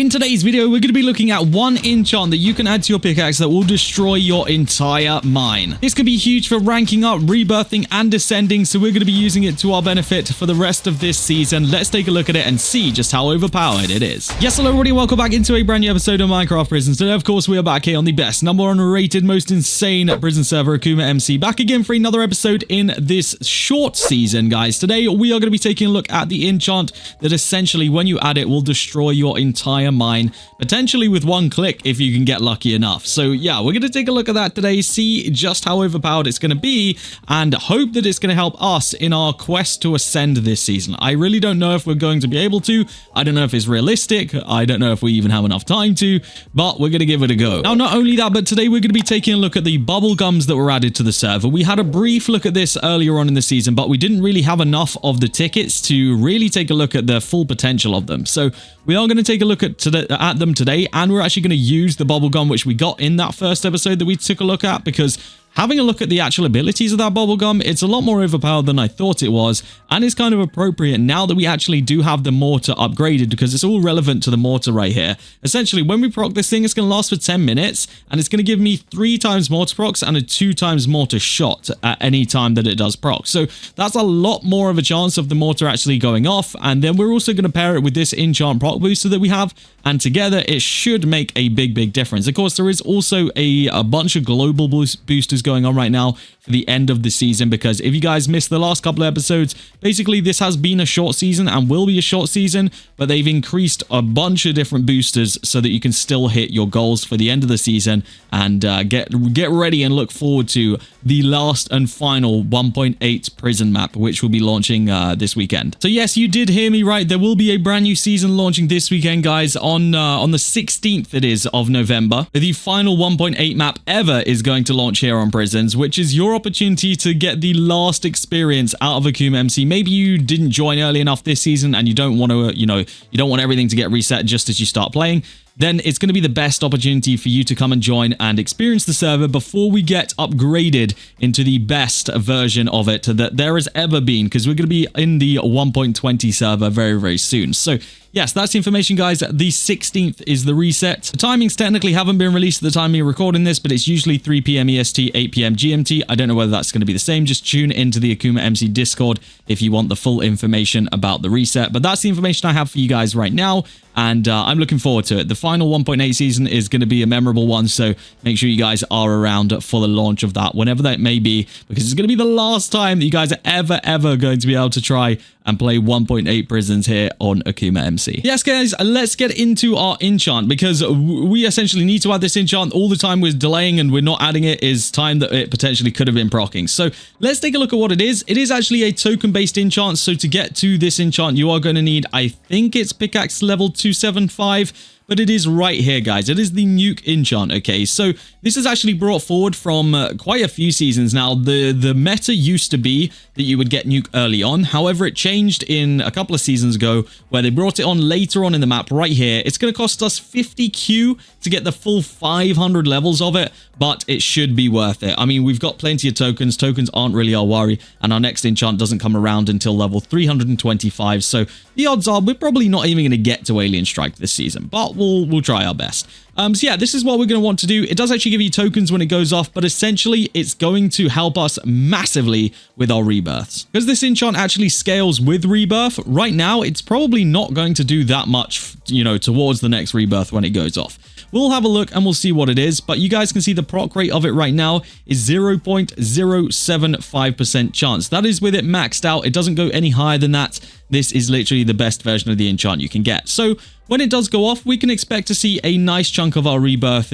In today's video, we're going to be looking at one enchant that you can add to your pickaxe that will destroy your entire mine. This can be huge for ranking up, rebirthing, and descending, so we're going to be using it to our benefit for the rest of this season. Let's take a look at it and see just how overpowered it is. Yes, hello everybody, welcome back into a brand new episode of Minecraft Prisons. Today, of course, we are back here on the best, #1 rated, most insane prison server, AkumaMC. Back again for another episode in this short season, guys. Today, we are going to be taking a look at the enchant that essentially, when you add it, will destroy your entire mine, potentially with one click if you can get lucky enough. So yeah, we're going to take a look at that today, see just how overpowered it's going to be, and hope that it's going to help us in our quest to ascend this season. I really don't know if we're going to be able to. I don't know if it's realistic. I don't know if we even have enough time to, but we're going to give it a go. Now, not only that, but today we're going to be taking a look at the bubblegums that were added to the server. We had a brief look at this earlier on in the season, but we didn't really have enough of the tickets to really take a look at the full potential of them. So we are going to take a look at them today, and we're actually going to use the bubblegum which we got in that first episode that we took a look at, because having a look at the actual abilities of that bubblegum, it's a lot more overpowered than I thought it was, and it's kind of appropriate now that we actually do have the mortar upgraded, because it's all relevant to the mortar right here. Essentially, when we proc this thing, it's going to last for 10 minutes, and it's going to give me 3 times mortar procs and a 2 times mortar shot at any time that it does proc. So that's a lot more of a chance of the mortar actually going off, and then we're also going to pair it with this enchant proc booster that we have, and together it should make a big difference. Of course, there is also a bunch of global boosters going on right now for the end of the season, because if you guys missed the last couple of episodes, basically this has been a short season and will be a short season, but they've increased a bunch of different boosters so that you can still hit your goals for the end of the season, and get ready and look forward to the last and final 1.8 prison map, which will be launching this weekend. So yes, you did hear me right, there will be a brand new season launching this weekend, guys, on the 16th it is of November. The final 1.8 map ever is going to launch here on Prisons, which is your opportunity to get the last experience out of AkumaMC. Maybe you didn't join early enough this season and you don't want to, you don't want everything to get reset just as you start playing. Then it's going to be the best opportunity for you to come and join and experience the server before we get upgraded into the best version of it that there has ever been, because we're going to be in the 1.20 server very soon. So yes, that's the information, guys. The 16th is the reset. The timings technically haven't been released at the time of recording this, but it's usually 3 p.m. EST, 8 p.m. GMT. I don't know whether that's going to be the same. Just tune into the AkumaMC Discord if you want the full information about the reset. But that's the information I have for you guys right now, and I'm looking forward to it. The final 1.8 season is going to be a memorable one, so make sure you guys are around for the launch of that, whenever that may be, because it's going to be the last time that you guys are ever going to be able to try and play 1.8 prisons here on AkumaMC. Yes, guys, let's get into our enchant, because we essentially need to add this enchant. All the time we're delaying and we're not adding it is time that it potentially could have been proccing. So let's take a look at what it is. It is actually a token-based enchant, so to get to this enchant, you are going to need, I think it's pickaxe level 275, but it is right here, guys. It is the Nuke enchant, okay? So this is actually brought forward from quite a few seasons now. The meta used to be that you would get Nuke early on. However, it changed in a couple of seasons ago where they brought it on later on in the map right here. It's going to cost us 50Q to get the full 500 levels of it, but it should be worth it. I mean, we've got plenty of tokens. Tokens aren't really our worry, and our next enchant doesn't come around until level 325. So the odds are we're probably not even going to get to Alien Strike this season, but we'll try our best. So yeah, this is what we're going to want to do. It does actually give you tokens when it goes off, but essentially it's going to help us massively with our rebirths. Because this enchant actually scales with rebirth, right now it's probably not going to do that much, towards the next rebirth when it goes off. We'll have a look and we'll see what it is, but you guys can see the proc rate of it right now is 0.075% chance. That is with it maxed out. It doesn't go any higher than that. This is literally the best version of the enchant you can get. So when it does go off, we can expect to see a nice chunk of our rebirth,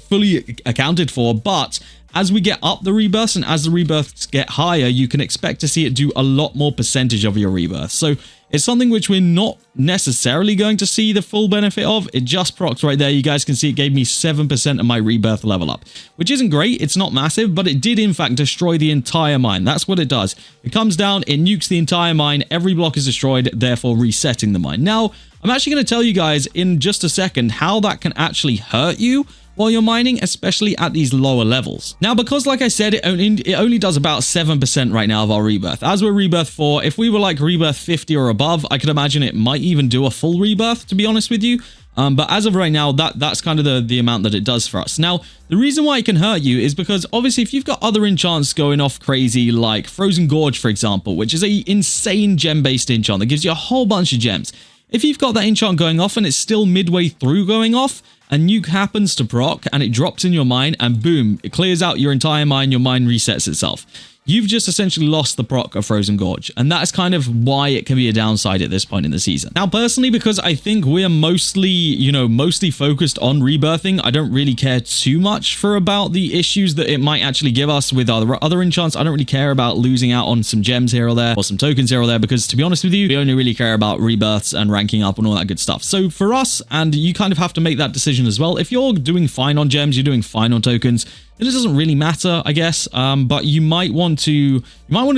fully accounted for, but as we get up the rebirths and as the rebirths get higher, you can expect to see it do a lot more percentage of your rebirth. So it's something which we're not necessarily going to see the full benefit of. It just procs right there. You guys can see it gave me 7% of my rebirth level up, which isn't great. It's not massive, but it did in fact destroy the entire mine. That's what it does. It comes down, it nukes the entire mine. Every block is destroyed, therefore resetting the mine. Now, I'm actually going to tell you guys in just a second how that can actually hurt you while you're mining, especially at these lower levels. Now, because like I said, it only does about 7% right now of our rebirth. As we're rebirth 4, if we were like rebirth 50 or above, I could imagine it might even do a full rebirth, to be honest with you. But as of right now, that's kind of the amount that it does for us. Now, the reason why it can hurt you is because obviously if you've got other enchants going off crazy, like Frozen Gorge, for example, which is a insane gem-based enchant that gives you a whole bunch of gems. If you've got that enchant going off and it's still midway through going off, a nuke happens to proc and it drops in your mine and boom, it clears out your entire mine, your mine resets itself. You've just essentially lost the proc of Frozen Gorge, and that's kind of why it can be a downside at this point in the season. Now, personally, because I think we're mostly focused on rebirthing, I don't really care too much about the issues that it might actually give us with other enchants. I don't really care about losing out on some gems here or there, or some tokens here or there, because to be honest with you, we only really care about rebirths and ranking up and all that good stuff. So for us, and you kind of have to make that decision as well, if you're doing fine on gems, you're doing fine on tokens, it doesn't really matter, I guess, but you might want to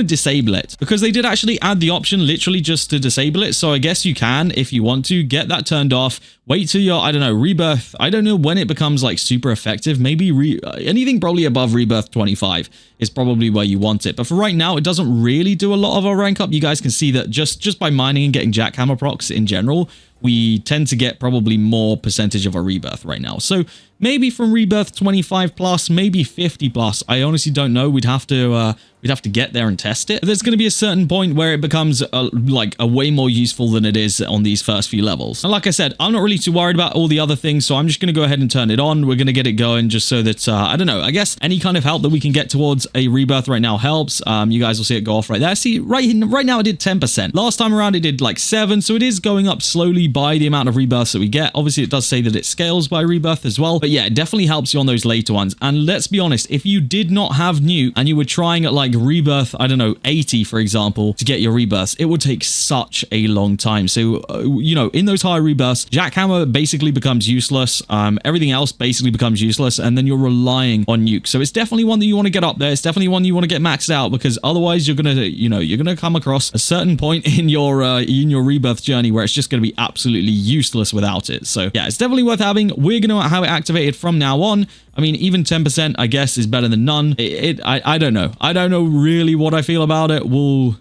disable it, because they did actually add the option literally just to disable it. So I guess you can, if you want to, get that turned off, wait till your, I don't know, rebirth. I don't know when it becomes like super effective. Maybe anything probably above rebirth 25 is probably where you want it. But for right now, it doesn't really do a lot of our rank up. You guys can see that just by mining and getting jackhammer procs in general, we tend to get probably more percentage of our rebirth right now. So maybe from rebirth 25 plus, maybe 50 plus. I honestly don't know. We'd have to get there and test it. There's going to be a certain point where it becomes like a way more useful than it is on these first few levels. And like I said, I'm not really too worried about all the other things, so I'm just going to go ahead and turn it on. We're going to get it going just so that, I don't know, I guess any kind of help that we can get towards a rebirth right now helps. You guys will see it go off right there. See, right now it did 10%. Last time around it did like 7, so it is going up slowly by the amount of rebirths that we get. Obviously, it does say that it scales by rebirth as well, but yeah, it definitely helps you on those later ones. And let's be honest, if you did not have Nuke and you were trying at like rebirth, I don't know, 80 for example, to get your rebirths, it would take such a long time. So in those high rebirths, jackhammer basically becomes useless, everything else basically becomes useless, and then you're relying on Nuke. So it's definitely one that you want to get up there. It's definitely one you want to get maxed out, because otherwise you're gonna come across a certain point in your rebirth journey where it's just going to be absolutely useless without it. So yeah, it's definitely worth having. We're going to have it activated from now on. I mean, even 10%, I guess, is better than none. I don't know. I don't know really what I feel about it. We'll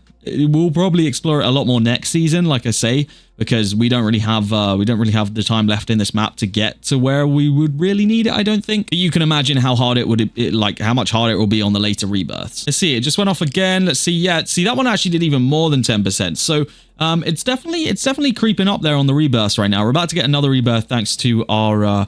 probably explore it a lot more next season, like I say, because we don't really have the time left in this map to get to where we would really need it, I don't think. But you can imagine how hard how much harder it will be on the later rebirths. Let's see, it just went off again. Let's see. Yeah, see, that one actually did even more than 10%. So it's definitely creeping up there on the rebirths right now. We're about to get another rebirth thanks to our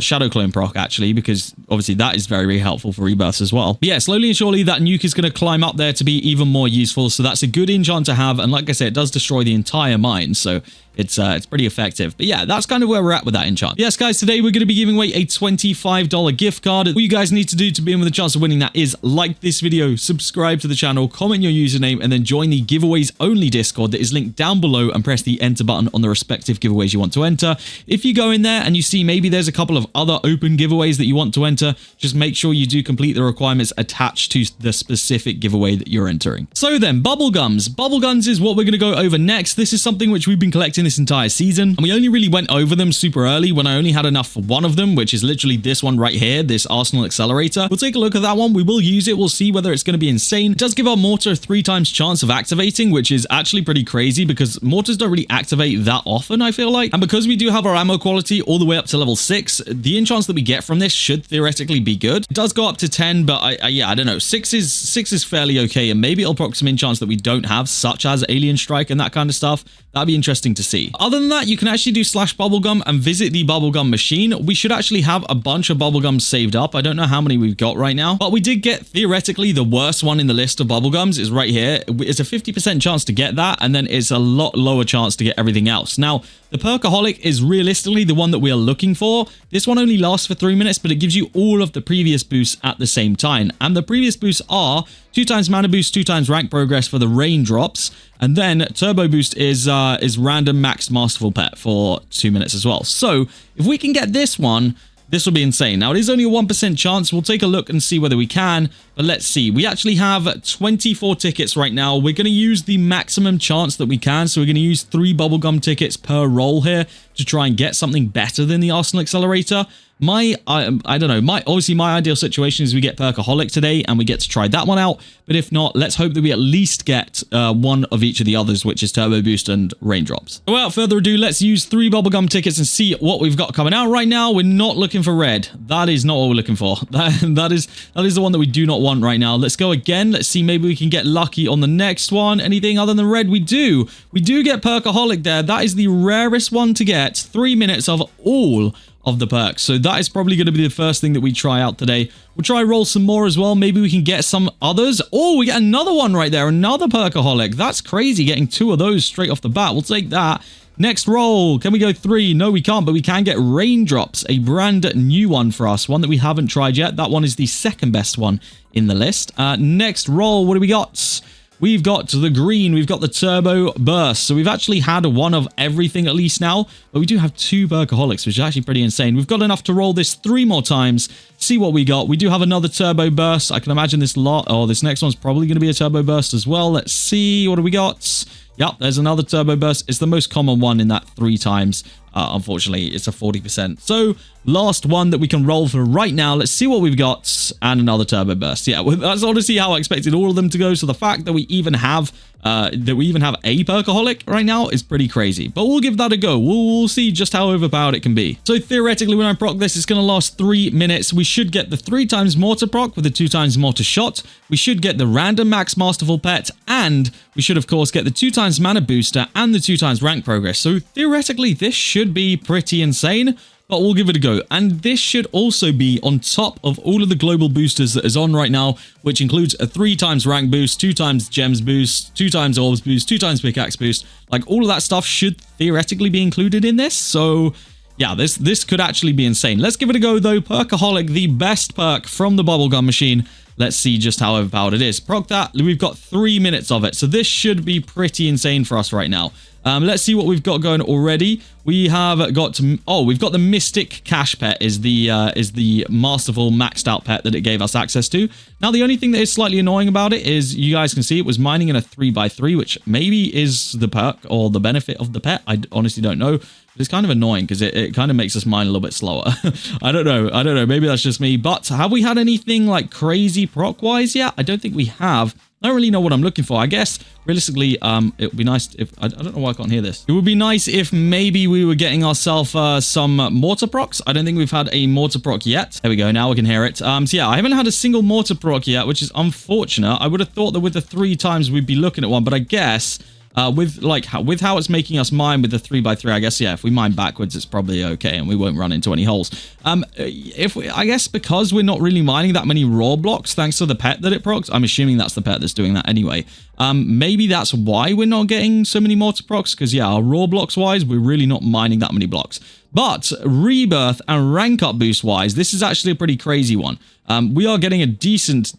Shadow Clone proc, actually, because obviously that is very, very helpful for rebirths as well. But yeah, slowly and surely that nuke is going to climb up there to be even more useful. So that's a good enchant to have. And like I said, it does destroy the entire mine. So it's pretty effective. But yeah, that's kind of where we're at with that enchant. Yes, guys, today we're going to be giving away a $25 gift card. What you guys need to do to be in with a chance of winning that is like this video, subscribe to the channel, comment your username, and then join the giveaways only Discord that is linked down below, and press the enter button on the respective giveaways you want to enter. If you go in there and you see maybe there's a couple of other open giveaways that you want to enter, just make sure you do complete the requirements attached to the specific giveaway that you're entering. So then, bubblegums. Bubblegums is what we're going to go over next. This is something which we've been collecting this entire season, and we only really went over them super early when I only had enough for one of them, which is literally this one right here, this Arsenal Accelerator. We'll take a look at that one. We will use it. We'll see whether it's going to be insane. It does give our mortar 3 times chance of activating, which is actually pretty crazy because mortars don't really activate that often, I feel like. And because we do have our ammo quality all the way up to level 6, the enchants that we get from this should theoretically be good. It does go up to 10, but I don't know. 6 is fairly okay, and maybe it'll proc some enchants that we don't have, such as Alien Strike and that kind of stuff. That'd be interesting to see. Other than that, you can actually do /bubblegum and visit the bubblegum machine. We should actually have a bunch of bubblegums saved up. I don't know how many we've got right now, but we did get theoretically the worst one in the list of bubblegums is right here. It's a 50% chance to get that, and then it's a lot lower chance to get everything else. Now, the Perkaholic is realistically the one that we are looking for. This one only lasts for 3 minutes, but it gives you all of the previous boosts at the same time. And the previous boosts are 2 times mana boost, 2 times rank progress for the raindrops, and then turbo boost is random maxed masterful pet for 2 minutes as well. So if we can get this one, this will be insane. Now, it is only a 1% chance. We'll take a look and see whether we can, but let's see. We actually have 24 tickets right now. We're going to use the maximum chance that we can. So we're going to use 3 bubblegum tickets per roll here to try and get something better than the Arsenal Accelerator. I don't know, obviously my ideal situation is we get Perkaholic today and we get to try that one out. But if not, let's hope that we at least get one of each of the others, which is Turbo Boost and Raindrops. So without further ado, let's use 3 Bubblegum tickets and see what we've got coming out. Right now, we're not looking for red. That is not what we're looking for. That is the one that we do not want right now. Let's go again. Let's see, maybe we can get lucky on the next one. Anything other than red? We do get Perkaholic there. That is the rarest one to get. 3 minutes of all of the perks. So that is probably going to be the first thing that we try out today. We'll try roll some more as well. Maybe we can get some others. Oh, we get another one right there. Another Perkaholic. That's crazy, getting 2 of those straight off the bat. We'll take that. Next roll. Can we go 3? No, we can't, but we can get Raindrops, a brand new one for us, one that we haven't tried yet. That one is the second best one in the list. Next roll, what do we got? We've got the green, we've got the Turbo Burst. So we've actually had one of everything at least now, but we do have 2 Perkaholics, which is actually pretty insane. We've got enough to roll this 3 more times, see what we got. We do have another Turbo Burst. I can imagine this this next one's probably going to be a Turbo Burst as well. Let's see, what do we got? Yep, there's another Turbo Burst. It's the most common one in that 3 times. Unfortunately, it's a 40%. So, last one that we can roll for right now. Let's see what we've got. And another Turbo Burst. Yeah, that's honestly how I expected all of them to go. So, the fact that we even have a Perkaholic right now is pretty crazy. But we'll give that a go. We'll see just how overpowered it can be. So, theoretically, when I proc this, it's going to last 3 minutes. We should get the 3 times mortar proc with the 2 times mortar shot. We should get the random max masterful pet. And we should, of course, get the 2 times mana booster and the 2 times rank progress. So, theoretically, this should be pretty insane, but we'll give it a go. And this should also be on top of all of the global boosters that is on right now, which includes a 3 times rank boost, 2 times gems boost, 2 times orbs boost, 2 times pickaxe boost. Like, all of that stuff should theoretically be included in this. So yeah, this could actually be insane. Let's give it a go though. Perkaholic, the best perk from the Bubblegum machine. Let's see just how overpowered it is. Proc that. We've got 3 minutes of it. So this should be pretty insane for us right now. Let's see what we've got going already. We have got we've got the Mystic Cash Pet is the masterful maxed out pet that it gave us access to. Now the only thing that is slightly annoying about it is you guys can see it was mining in a 3x3, which maybe is the perk or the benefit of the pet. I honestly don't know. But it's kind of annoying because it kind of makes us mine a little bit slower. I don't know. Maybe that's just me. But have we had anything like crazy proc wise yet? I don't think we have. I don't really know what I'm looking for. I guess, realistically, it would be nice if... I don't know why I can't hear this. It would be nice if maybe we were getting ourselves some mortar procs. I don't think we've had a mortar proc yet. There we go. Now we can hear it. So yeah, I haven't had a single mortar proc yet, which is unfortunate. I would have thought that with the 3 times we'd be looking at one, but I guess... with how it's making us mine with the 3x3, I guess, yeah, if we mine backwards, it's probably okay and we won't run into any holes. I guess because we're not really mining that many raw blocks, thanks to the pet that it procs, I'm assuming that's the pet that's doing that anyway. Maybe that's why we're not getting so many mortar procs, because yeah, our raw blocks wise, we're really not mining that many blocks. But Rebirth and rank up boost wise, this is actually a pretty crazy one. We are getting a decent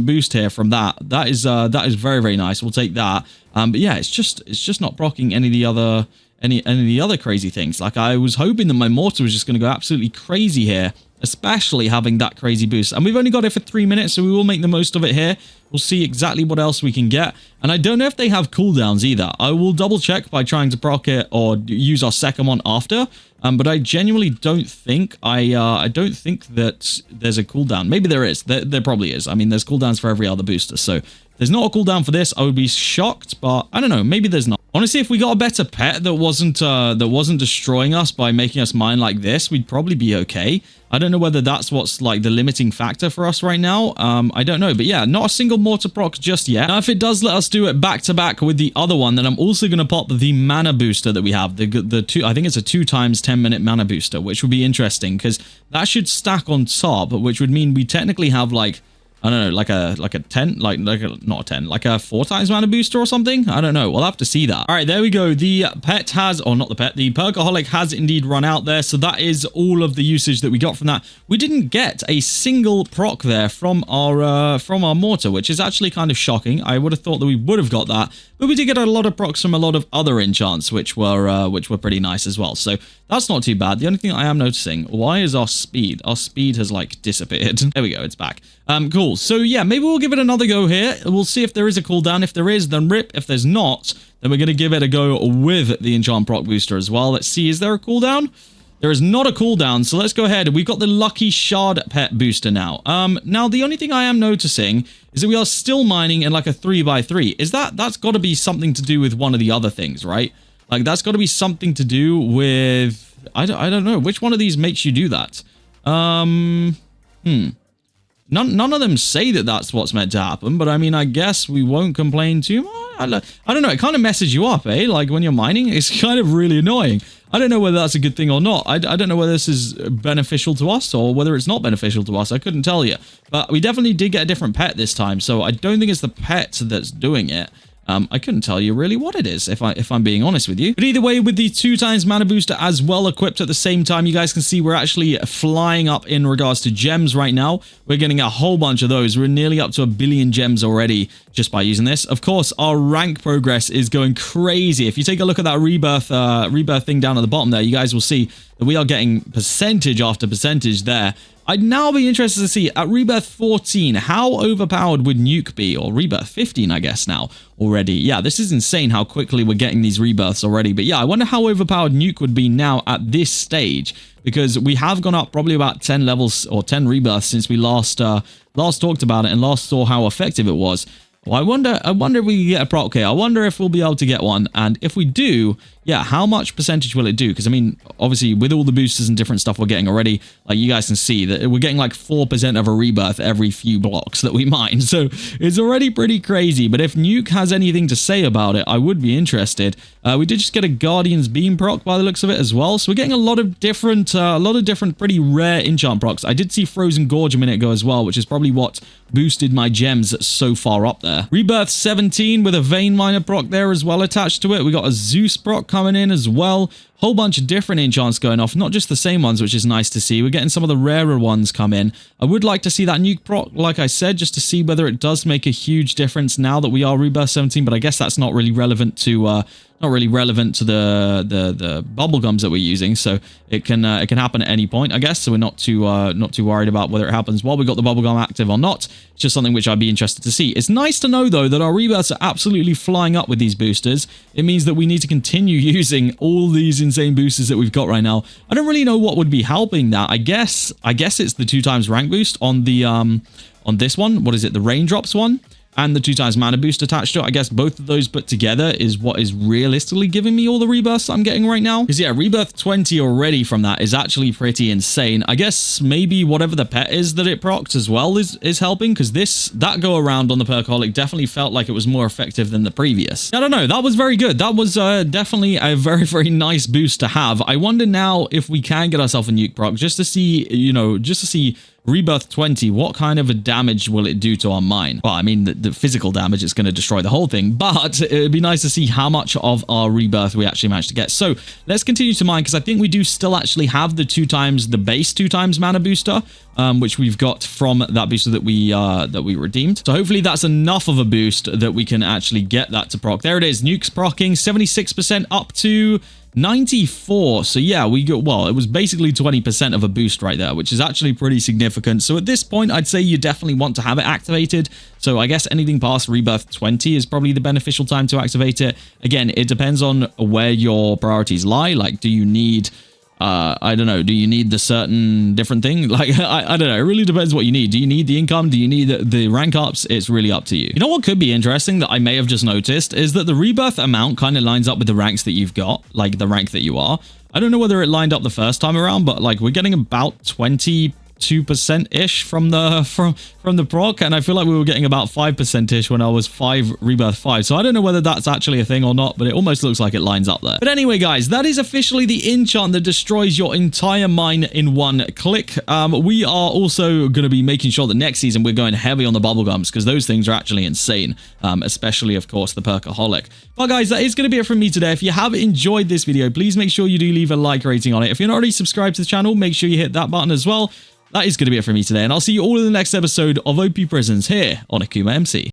boost here from that. That is very, very nice. We'll take that. But yeah, it's just not proccing any of the other crazy things. Like I was hoping that my mortar was just going to go absolutely crazy here, especially having that crazy boost. And we've only got it for 3 minutes, so we will make the most of it here. We'll see exactly what else we can get. And I don't know if they have cooldowns either. I will double check by trying to proc it or use our second one after. But I genuinely don't think I don't think that there's a cooldown. Maybe there is. There probably is. I mean, there's cooldowns for every other booster. So if there's not a cooldown for this, I would be shocked. But I don't know. Maybe there's not. Honestly, if we got a better pet that wasn't destroying us by making us mine like this, we'd probably be okay. I don't know whether that's what's like the limiting factor for us right now. I don't know. But yeah, not a single mortar proc just yet. Now, if it does let us do it back to back with the other one, then I'm also going to pop the mana booster that we have. The two, I think it's a 2 times 10-minute mana booster, which would be interesting because that should stack on top, which would mean we technically have like, I don't know, like a 10, not a 10, like a 4 times mana booster or something. I don't know. We'll have to see that. All right, there we go. The pet has, or not the pet, the Perkaholic has indeed run out there. So that is all of the usage that we got from that. We didn't get a single proc there from our mortar, which is actually kind of shocking. I would have thought that we would have got that, but we did get a lot of procs from a lot of other enchants, which were pretty nice as well. So that's not too bad. The only thing I am noticing, why is our speed? Our speed has like disappeared. There we go. It's back. Cool. So yeah, maybe we'll give it another go here. We'll see if there is a cooldown. If there is, then rip. If there's not, then we're going to give it a go with the enchant proc booster as well. Let's see. Is there a cooldown? There is not a cooldown, so let's go ahead. We've got the Lucky Shard Pet booster now. Now, the only thing I am noticing is that we are still mining in like a 3x3. That's got to be something to do with one of the other things, right? Like, that's got to be something to do with... I don't know. Which one of these makes you do that? None of them say that that's what's meant to happen, but I mean, I guess we won't complain too much. I don't know. It kind of messes you up, eh? Like, when you're mining, it's kind of really annoying. I don't know whether that's a good thing or not. I don't know whether this is beneficial to us or whether it's not beneficial to us. I couldn't tell you. But we definitely did get a different pet this time, so I don't think it's the pet that's doing it. I couldn't tell you really what it is, if I'm being honest with you. But either way, with the 2x mana booster as well equipped at the same time, you guys can see we're actually flying up in regards to gems right now. We're getting a whole bunch of those. We're nearly up to 1 billion gems already just by using this. Of course, our rank progress is going crazy. If you take a look at that rebirth thing down at the bottom there, you guys will see that we are getting percentage after percentage there. I'd now be interested to see, at Rebirth 14, how overpowered would Nuke be? Or Rebirth 15, I guess, now, already. Yeah, this is insane how quickly we're getting these rebirths already. But yeah, I wonder how overpowered Nuke would be now at this stage, because we have gone up probably about 10 levels, or 10 rebirths since we last talked about it and last saw how effective it was. Well, I wonder if we can get a proc here. I wonder if we'll be able to get one. And if we do, yeah, how much percentage will it do? Because, I mean, obviously, with all the boosters and different stuff we're getting already, like, you guys can see that we're getting like 4% of a rebirth every few blocks that we mine. So it's already pretty crazy. But if Nuke has anything to say about it, I would be interested. We did just get a Guardian's Beam proc by the looks of it as well. So we're getting a lot of different pretty rare enchant procs. I did see Frozen Gorge a minute ago as well, which is probably what boosted my gems so far up there. Rebirth 17 with a Vein Miner proc there as well attached to it. We got a Zeus proc coming in as well. Whole bunch of different enchants going off, not just the same ones, which is nice to see. We're getting some of the rarer ones come in. I would like to see that Nuke proc, like I said, just to see whether it does make a huge difference now that we are Rebirth 17, but I guess that's not really relevant to the bubblegums that we're using, so it can happen at any point, I guess. So we're not too worried about whether it happens while we got the bubblegum active or not. It's just something which I'd be interested to see. It's nice to know though that our rebirths are absolutely flying up with these boosters. It means that we need to continue using all these insane boosters that we've got right now. I don't really know what would be helping that. I guess it's the 2x rank boost on the on this one. What is it? The raindrops one. And the 2x mana boost attached to it. I guess both of those put together is what is realistically giving me all the rebirths I'm getting right now. Because yeah, Rebirth 20 already from that is actually pretty insane. I guess maybe whatever the pet is that it procs as well is helping, because that go around on the Perkaholic definitely felt like it was more effective than the previous. I don't know, that was very good. That was definitely a very, very nice boost to have. I wonder now if we can get ourselves a Nuke proc just to see, just to see Rebirth 20, what kind of a damage will it do to our mine? Well, I mean, the physical damage, it's going to destroy the whole thing, but it'd be nice to see how much of our rebirth we actually managed to get. So let's continue to mine, because I think we do still actually have the base 2x mana booster, which we've got from that booster that we redeemed. So hopefully that's enough of a boost that we can actually get that to proc. There it is, Nuke's procking 76% up to 94. So yeah, we got, well, it was basically 20% of a boost right there, which is actually pretty significant. So at this point, I'd say you definitely want to have it activated. So I guess anything past Rebirth 20 is probably the beneficial time to activate it. Again, it depends on where your priorities lie. Like, do you need I don't know, do you need the certain different thing? Like, I don't know, it really depends what you need. Do you need the income? Do you need the rank ups? It's really up to you. You know what could be interesting that I may have just noticed is that the rebirth amount kind of lines up with the ranks that you've got, like the rank that you are. I don't know whether it lined up the first time around, but like we're getting about 22%-ish from the proc, and I feel like we were getting about 5%-ish when I was Rebirth 5. So I don't know whether that's actually a thing or not, but it almost looks like it lines up there. But anyway, guys, that is officially the enchant that destroys your entire mine in one click. We are also going to be making sure that next season we're going heavy on the bubblegums, because those things are actually insane, especially, of course, the Perkaholic. But guys, that is going to be it from me today. If you have enjoyed this video, please make sure you do leave a like rating on it. If you're not already subscribed to the channel, make sure you hit that button as well. That is going to be it for me today, and I'll see you all in the next episode of OP Prisons here on AkumaMC.